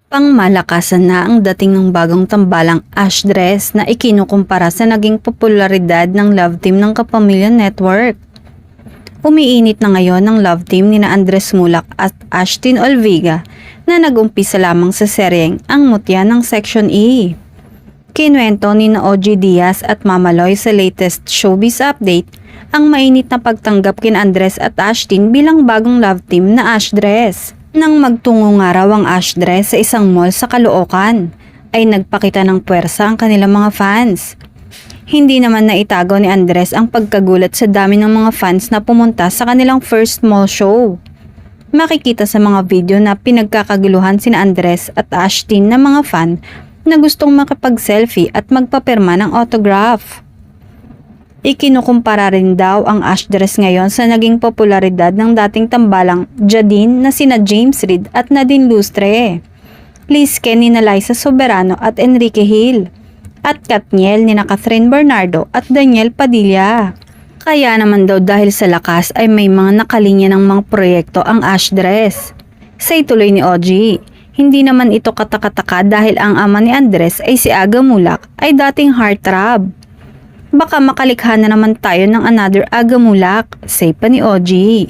Pangmalakasan na ang dating ng bagong tambalang Ash dress na ikinukumpara sa naging popularidad ng love team ng Kapamilya Network. Umiinit na ngayon ang love team ni Andres Mulak at Ashtin Olvega na nag-umpisa lamang sa seryeng Ang Mutya ng Section E. Kinuwento ni OG Diaz at Mamaloy sa latest showbiz update ang mainit na pagtanggap kin Andres at Ashtin bilang bagong love team na Ash dress. Nang magtungo nga raw ang Ash dress sa isang mall sa Caloocan, ay nagpakita ng puwersa ang kanilang mga fans. Hindi naman naitago ni Andres ang pagkagulat sa dami ng mga fans na pumunta sa kanilang first mall show. Makikita sa mga video na pinagkakaguluhan sina Andres at Ashtin na mga fan na gustong makapag-selfie at magpapirma ng autograph. Ikinukumpara rin daw ang Ash dress ngayon sa naging popularidad ng dating tambalang Jadine na sina James Reid at Nadine Lustre, Liz Ken ni Liza Soberano at Enrique Hill, at Katniel ni Catherine Bernardo at Daniel Padilla. Kaya naman daw dahil sa lakas ay may mga nakalinya ng mga proyekto ang Ash dress. Say tuloy ni OG, hindi naman ito katakataka dahil ang ama ni Andres ay si Aga Mulak ay dating heartthrob. Baka makalikha na naman tayo ng another Aga Mulak, say pa ni OG.